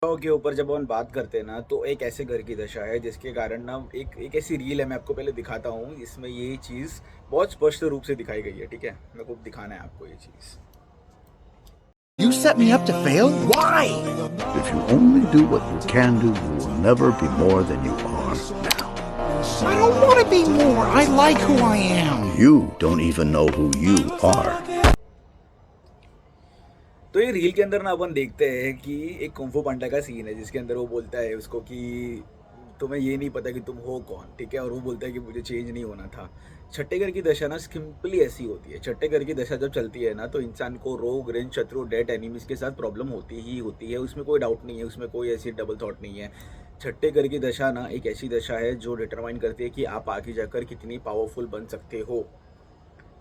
दशाओं के ऊपर जब अपन बात करते हैं ना, तो एक ऐसे घर की दशा है जिसके कारण ना एक एक ऐसी रील है, मैं आपको पहले दिखाता हूँ। इसमें ये चीज़ बहुत स्पष्ट रूप से दिखाई गई है, ठीक है? मेरे को दिखाना है आपको ये चीज़। You set me up to fail? Why? If you only do what you can do, you will never be more than you are now. I don't want to be more. I like who I am. You don't even know who you are. तो ये reel के अंदर ना अपन देखते हैं कि एक kung fu पांडा का सीन है जिसके अंदर वो बोलता है उसको कि तुम्हें ये नहीं पता कि तुम हो कौन, ठीक है? और वो बोलता है कि मुझे चेंज नहीं होना था। छठे घर की दशा ना सिंपली ऐसी होती है। छठे घर की दशा जब चलती है ना, तो इंसान को रोग ऋण शत्रु डेट एनिमीज के साथ प्रॉब्लम होती ही होती है। उसमें कोई डाउट नहीं है, उसमें कोई ऐसी डबल थॉट नहीं है। छठे घर की दशा ना एक ऐसी दशा है जो डिटरमाइन करती है कि आप आगे जाकर कितनी पावरफुल बन सकते हो।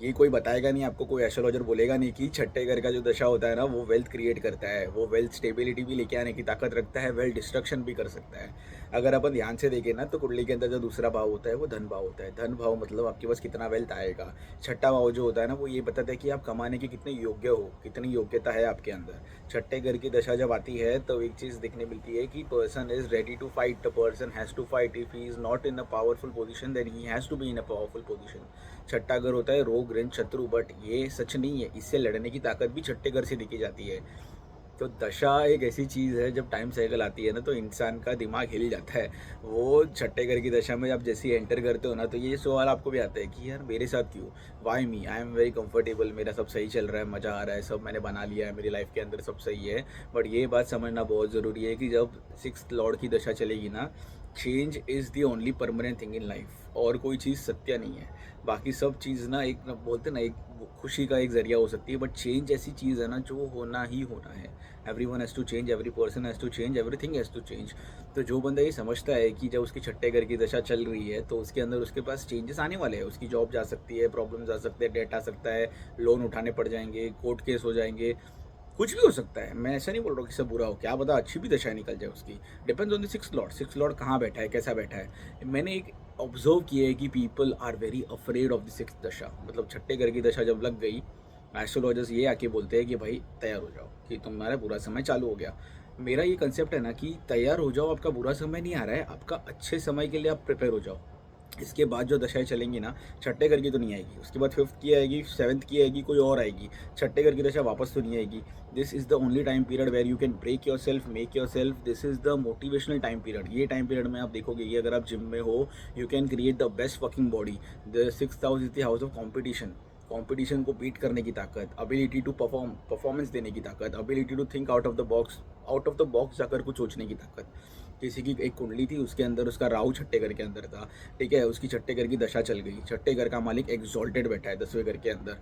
ये कोई बताएगा नहीं आपको, कोई एस्ट्रोलॉजर बोलेगा नहीं कि छठे घर का जो दशा होता है ना, वो वेल्थ क्रिएट करता है, वो वेल्थ स्टेबिलिटी भी लेके आने की ताकत रखता है, वेल्थ डिस्ट्रक्शन भी कर सकता है। अगर अपन ध्यान से देखें ना, तो कुंडली के अंदर जो दूसरा भाव होता है वो धन भाव होता है। धन भाव मतलब आपके पास कितना वेल्थ आएगा। छठा भाव जो होता है ना, वो ये बताता है कि आप कमाने के कितने योग्य हो, कितनी योग्यता है आपके अंदर। छठे घर की दशा जब आती है तो एक चीज़ दिखने मिलती है कि person is ready to fight, the person has to fight. If he is not in a powerful position then he has to be in a powerful position. छठा घर होता है रोग ऋण शत्रु, बट ये सच नहीं है। इससे लड़ने की ताकत भी छठे घर से दिखी जाती है। तो दशा एक ऐसी चीज़ है, जब टाइम साइकिल आती है ना, तो इंसान का दिमाग हिल जाता है। वो छठे घर की दशा में आप जैसे ही एंटर करते हो ना, तो ये सवाल आपको भी आता है कि यार मेरे साथ क्यों, why me, I am very comfortable, मेरा सब सही चल रहा है, मज़ा आ रहा है, सब मैंने बना लिया है, मेरी लाइफ के अंदर सब सही है। बट ये बात समझना बहुत ज़रूरी है कि जब सिक्स्थ लॉर्ड की दशा चलेगी ना, change is the only permanent thing in life. और कोई चीज़ सत्य नहीं है। बाकी सब चीज़ ना एक बोलते ना एक खुशी का एक ज़रिया हो सकती है, बट चेंज ऐसी चीज़ है ना जो होना ही होना है। Everyone has to change, every person has to change, everything has to change. तो जो बंदा ये समझता है कि जब उसकी छठे घर की दशा चल रही है, तो उसके अंदर उसके पास चेंजेस आने वाले हैं। उसकी जॉब जा सकती है, प्रॉब्लम्स आ सकते हैं, डेट आ सकता है, लोन उठाने पड़ जाएंगे, कोर्ट केस हो जाएंगे, कुछ भी हो सकता है। मैं ऐसा नहीं बोल रहा हूँ कि सब बुरा हो, क्या पता अच्छी भी दशा निकल जाए उसकी। Depends on the six Lord. Six Lord कहाँ बैठा है, कैसा बैठा है। मैंने एक ऑब्जर्व किया है कि people are very afraid of the six दशा। मतलब छठे घर की दशा जब लग गई, एस्ट्रोलॉजर्स ये आके बोलते हैं कि भाई तैयार हो जाओ कि तुम्हारा बुरा समय चालू हो गया। मेरा ये कंसेप्ट है ना कि तैयार हो जाओ, आपका बुरा समय नहीं आ रहा है, आपका अच्छे समय के लिए आप प्रिपेयर हो जाओ। इसके बाद जो दशाएं चलेंगी ना, छठे घर की तो नहीं आएगी, उसके बाद फिफ्थ की आएगी, सेवन्थ की आएगी, कोई और आएगी। छठे घर की दशा वापस तो नहीं आएगी। This is the only time period where you can break yourself, make yourself. This is the motivational time period. ये टाइम पीरियड में आप देखोगे कि अगर आप जिम में हो, you can create the best fucking body. The six house is the house of competition. Competition को बीट करने की ताकत, अबिलिटी टू परफॉर्मेंस देने की ताकत, ability to think out of the box, out of the box जाकर कुछ सोचने की ताकत। किसी की एक कुंडली थी, उसके अंदर उसका राहु छठे घर के अंदर था, ठीक है? उसकी छठे घर की दशा चल गई। छठे घर का मालिक एक्सॉल्टेड बैठा है 10वें घर के अंदर।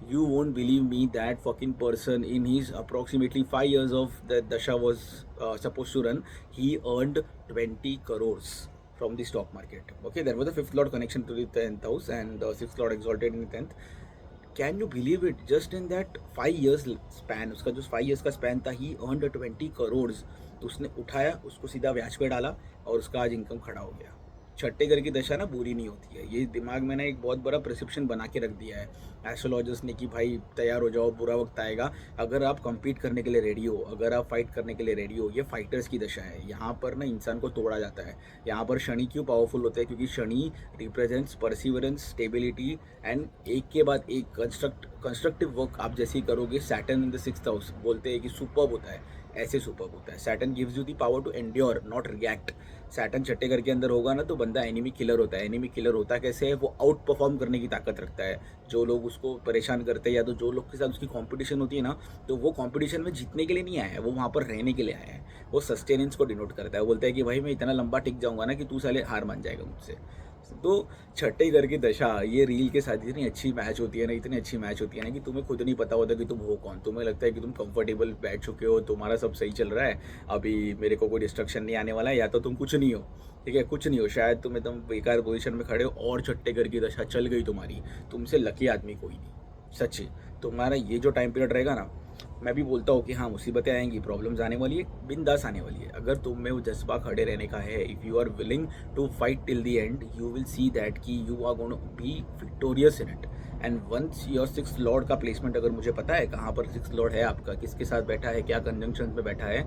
You won't believe me that fucking person in his approximately 5 years of the dasha was suppose to run, he earned 20 crores from the stock market. Okay, there was a fifth lord connection to the 10th house and the sixth lord exalted in the 10th. Can you believe it, just in that 5 years span, उसका जो 5 years का span था, ही earned 20 crores। उसने उठाया, उसको सीधा ब्याज पे डाला और उसका आज इनकम खड़ा हो गया। छठे घर की दशा ना बुरी नहीं होती है। ये दिमाग में ना एक बहुत बड़ा प्रिस्क्रिप्शन बना के रख दिया है एस्ट्रोलॉजर्स ने कि भाई तैयार हो जाओ, बुरा वक्त आएगा। अगर आप कम्पीट करने के लिए रेडी हो, अगर आप फाइट करने के लिए रेडी हो, ये फाइटर्स की दशा है। यहाँ पर ना इंसान को तोड़ा जाता है। यहाँ पर शनि क्यों पावरफुल होता है? क्योंकि Shani represents perseverance, stability and एक के बाद एक कंस्ट्रक्टिव वर्क आप जैसे ही करोगे। Saturn in the sixth house बोलते हैं कि सुपर्ब होता है, ऐसे सुपर्ब होता है। Saturn gives you the power to endure, not react. Saturn छठे घर के अंदर होगा ना, तो बंदा एनिमी किलर होता है। एनिमी किलर होता कैसे है? वो आउट परफॉर्म करने की ताकत रखता है। जो लोग उसको परेशान करते हैं या तो जो लोग के साथ उसकी कंपटीशन होती है ना, तो वो कंपटीशन में जीतने के लिए नहीं आया है, वो वहाँ पर रहने के लिए आया है। वो सस्टेनेंस को डिनोट करता है। वो बोलता है कि भाई मैं इतना लंबा टिक जाऊँगा ना कि तू साले हार मान जाएगा मुझसे। तो छठे घर की दशा ये रील के साथ इतनी अच्छी मैच होती है ना, इतनी अच्छी मैच होती है ना कि तुम्हें खुद नहीं पता होता कि तुम हो कौन। तुम्हें लगता है कि तुम कंफर्टेबल बैठ चुके हो, तुम्हारा सब सही चल रहा है, अभी मेरे को कोई डिस्ट्रक्शन नहीं आने वाला है, या तो तुम कुछ नहीं हो, ठीक है? कुछ नहीं हो, शायद तुम एकदम बेकार पोजीशन में खड़े हो और छठे घर की दशा चल गई तुम्हारी। तुमसे लकी आदमी कोई नहीं। सच्ची तुम्हारा ये जो टाइम पीरियड रहेगा ना, मैं भी बोलता हूँ कि हाँ मुसीबतें आएंगी, प्रॉब्लम्स आने वाली है, बिंदास आने वाली है। अगर तुम में वो जज्बा खड़े रहने का है, if you are willing to fight till the end, you will see that कि you are gonna be victorious in it. And once your six lord का प्लेसमेंट अगर मुझे पता है कहाँ पर सिक्स लॉर्ड है आपका, किसके साथ बैठा है, क्या कंजंक्शन में बैठा है,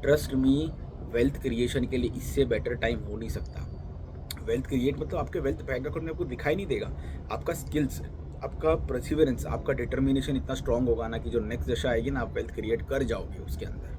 ट्रस्ट मी, वेल्थ क्रिएशन के लिए इससे बेटर टाइम हो नहीं सकता। वेल्थ क्रिएट मतलब आपके वेल्थ बैंक अकाउंट में आपको दिखाई नहीं देगा, आपका स्किल्स, आपका परसिवरेंस, आपका डिटर्मिनेशन इतना स्ट्रांग होगा ना कि जो नेक्स्ट दशा आएगी ना, आप वेल्थ क्रिएट कर जाओगे उसके अंदर।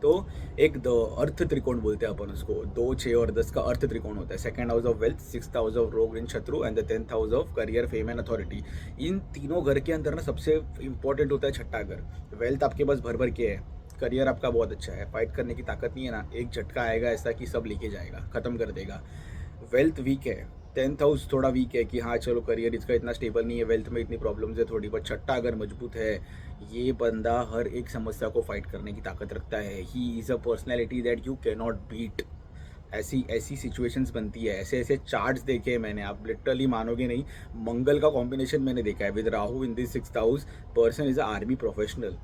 तो एक द अर्थ त्रिकोण बोलते हैं अपन उसको, 2, 6 और 10 का अर्थ त्रिकोण होता है। Second house of wealth, 6th house of rog in shatru and the 10th house of career, fame and authority. इन तीनों घर के अंदर ना सबसे इंपॉर्टेंट होता है छठा घर। वेल्थ आपके पास भर भर के है, करियर आपका बहुत अच्छा है, फाइट करने की ताकत नहीं है ना, एक झटका आएगा ऐसा कि सब लेके जाएगा, खत्म कर देगा। वेल्थ वीक है, 10th हाउस थोड़ा वीक है कि हाँ चलो करियर इसका इतना स्टेबल नहीं है, वेल्थ में इतनी प्रॉब्लम्स है थोड़ी, बट छठा अगर मजबूत है, ये बंदा हर एक समस्या को फाइट करने की ताकत रखता है। He is a personality that you can not beat. ऐसी ऐसी सिचुएशंस बनती है, ऐसे ऐसे चार्ट्स देखे हैं मैंने, आप लिटरली मानोगे नहीं। मंगल का कॉम्बिनेशन मैंने देखा है with Rahu in this 6th house, person is a army professional.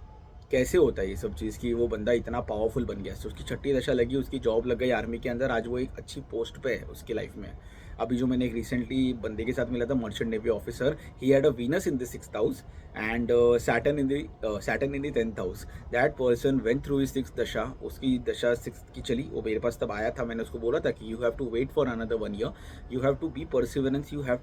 कैसे होता है ये सब चीज़ कि वो बंदा इतना पावरफुल बन गया, उसकी छठी दशा लगी, उसकी जॉब लग गई आर्मी के अंदर, आज वो एक अच्छी पोस्ट पे है उसकी लाइफ में। अभी जो मैंने एक रिसेंटली बंदे के साथ मिला था, merchant navy officer, he had a Venus in the 6th house and Saturn in the 10th house. That person went through his 6th दशा, उसकी दशा 6th की चली, वो मेरे पास तब आया था, मैंने उसको बोला था कि you have to wait for another 1 year, you have to be perseverance, you have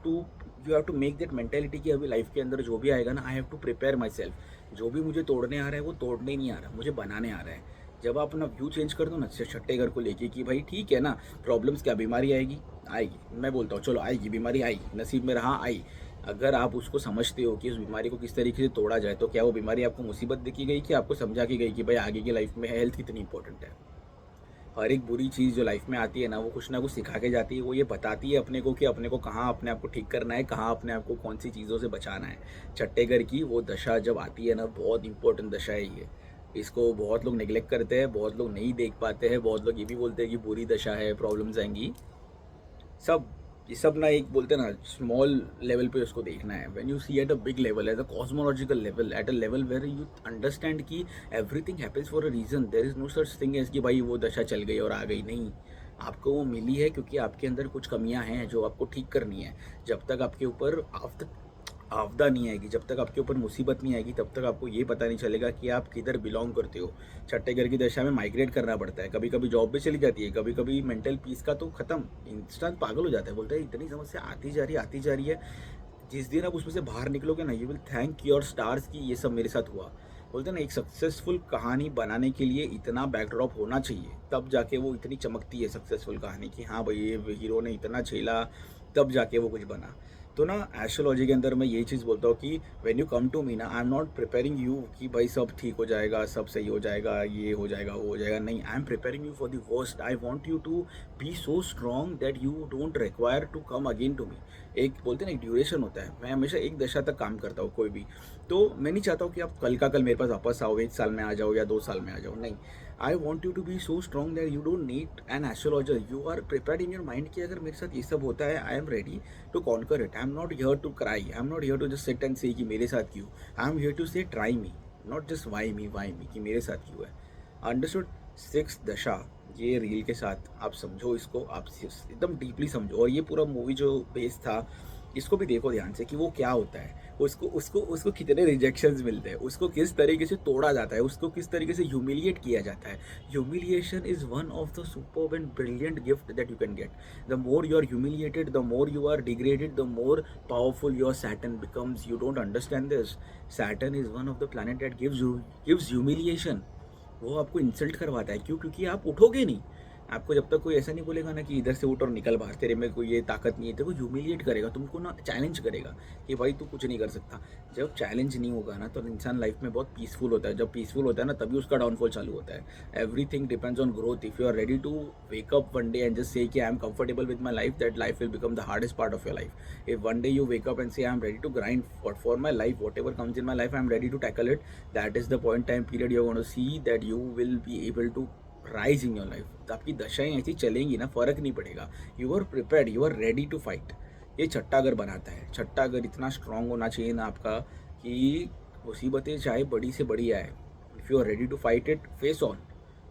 to make that mentality कि अभी लाइफ के अंदर जो भी आएगा ना, I have to prepare myself. जो भी मुझे तोड़ने आ रहा है वो तोड़ने ही नहीं आ रहा, मुझे बनाने आ रहा है। जब आप अपना व्यू चेंज कर दो ना छठे घर को लेके कि भाई ठीक है ना, प्रॉब्लम्स क्या, बीमारी आएगी, आएगी, मैं बोलता हूँ चलो आएगी, बीमारी आई, नसीब में रहा आई। अगर आप उसको समझते हो कि उस बीमारी को किस तरीके से तोड़ा जाए, तो क्या वो बीमारी आपको मुसीबत देखी गई कि आपको समझा की गई कि भाई आगे की लाइफ में हेल्थ कितनी इंपॉर्टेंट है। हर एक बुरी चीज़ जो लाइफ में आती है ना, वो कुछ ना कुछ सिखा के जाती है, वो ये बताती है अपने को कि अपने को कहाँ अपने आप को ठीक करना है, कहाँ अपने आप को कौन सी चीज़ों से बचाना है। छठे घर की वो दशा जब आती है ना, बहुत इंपॉर्टेंट दशा है ये। इसको बहुत लोग नेग्लेक्ट करते हैं, बहुत लोग नहीं देख पाते हैं, बहुत लोग ये भी बोलते हैं कि बुरी दशा है, प्रॉब्लम्स आएंगी। सब ये सब ना एक बोलते हैं ना, स्मॉल लेवल पे उसको देखना है। When you see at a big level, at a cosmological level, at a level where you understand कि everything happens for a reason, there is no such thing as कि भाई वो दशा चल गई और आ गई, नहीं। आपको वो मिली है क्योंकि आपके अंदर कुछ कमियां हैं जो आपको ठीक करनी है। जब तक आपके ऊपर आपदा नहीं आएगी, जब तक आपके ऊपर मुसीबत नहीं आएगी, तब तक आपको ये पता नहीं चलेगा कि आप किधर बिलोंग करते हो। छठे घर की दशा में माइग्रेट करना पड़ता है, कभी कभी जॉब भी चली जाती है, कभी कभी मेंटल पीस का तो खत्म, इंसान पागल हो जाता है, बोलता है इतनी समस्या आती जा रही है। जिस दिन आप उसमें से बाहर निकलोगे ना, you will thank your stars कि ये सब मेरे साथ हुआ। बोलते हैं ना, एक सक्सेसफुल कहानी बनाने के लिए इतना बैकड्रॉप होना चाहिए, तब जाके वो इतनी चमकती है सक्सेसफुल कहानी कि हाँ भाई ये हीरो ने इतना झेला, तब जाके वो कुछ बना। तो ना एस्ट्रोलॉजी के अंदर मैं यही चीज़ बोलता हूँ कि when you come to me ना, I am not preparing you कि भाई सब ठीक हो जाएगा, सब सही हो जाएगा, ये हो जाएगा, वो हो जाएगा, नहीं। I am preparing you for the worst. I want you to be so strong that you don't require to come again to me. एक बोलते हैं ना, एक ड्यूरेशन होता है, मैं हमेशा एक दशा तक काम करता हूँ कोई भी, तो मैं नहीं चाहता हूँ कि आप कल का कल मेरे पास वापस आओ, 1 साल में आ जाओ या 2 साल में आ जाओ, नहीं। I want you to be so strong that you don't need an astrologer, you are prepared in your mind कि अगर मेरे साथ ये सब होता है, I am ready to conquer it. I am not here to cry, I am not here to just sit and say कि मेरे साथ क्यों, I am here to say try me, not just why me कि मेरे साथ क्यों है। Understood? 6th दशा, ये रील के साथ आप समझो इसको, आप एकदम डीपली समझो। और ये पूरा मूवी जो बेस था, इसको भी देखो ध्यान से कि वो क्या होता है, उसको कितने रिजेक्शंस मिलते हैं, उसको किस तरीके से तोड़ा जाता है, उसको किस तरीके से ह्यूमिलिएट किया जाता है। Humiliation is one of the superb and brilliant gift that you can get. The more you are humiliated, the more you are degraded, the more powerful your Saturn becomes. You don't understand this. Saturn is one of the planet that gives humiliation. वो आपको insult करवाता है, क्यों? क्योंकि आप उठोगे नहीं। आपको जब तक कोई ऐसा नहीं बोलेगा ना कि इधर से उठ और निकल बाहर, तेरे में कोई ये ताकत नहीं है, तेरे को ह्यूमिलिएट करेगा, तुमको ना चैलेंज करेगा कि भाई तू कुछ नहीं कर सकता। जब चैलेंज नहीं होगा ना, तो इंसान लाइफ में बहुत पीसफुल होता है। जब पीसफुल होता है ना, तभी उसका डाउनफॉल चालू होता है। Everything depends on growth. If you are ready to wake up one day and just say that I am comfortable with my life, that life will become the hardest part of your life. If one day you wake up and say I'm ready to grind for my life, whatever comes in my life I'm ready to tackle it, that is the point time period you're going to see that you will be able to rise in your life. तो आपकी दशाएं ऐसी चलेंगी ना, फर्क नहीं पड़ेगा। You are prepared, you are ready to fight. ये छठा घर बनाता है। छठा घर इतना स्ट्रांग होना चाहिए ना आपका कि मुसीबतें चाहे बड़ी से बड़ी आए, if you are ready to fight it face on,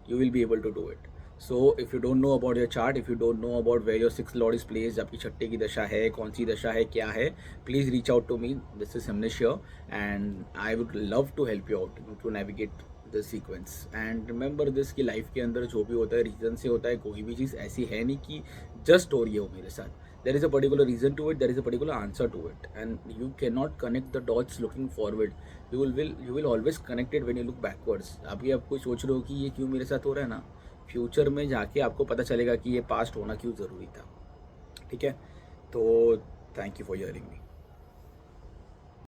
you will be able to do it. So if you don't know about your chart, if you don't know about where your 6th lord is placed, आपकी छठे की दशा है, कौन सी दशा है, क्या है, please reach out to me. This is Himnish here and I would love to help you out to navigate the sequence and remember this कि लाइफ के अंदर जो भी होता है रीज़न से होता है, कोई भी चीज़ ऐसी है नहीं कि जस्ट हो रही हो मेरे साथ. There is a particular reason to it, there is a particular answer to it, and you cannot connect the dots looking forward. You will always connect it when you look backwards. अभी आप कोई सोच रहे हो कि ये क्यों मेरे साथ हो रहा है ना, फ्यूचर में जाके आपको पता चलेगा कि ये पास्ट होना क्यों ज़रूरी था. ठीक है, तो thank you for hearing me.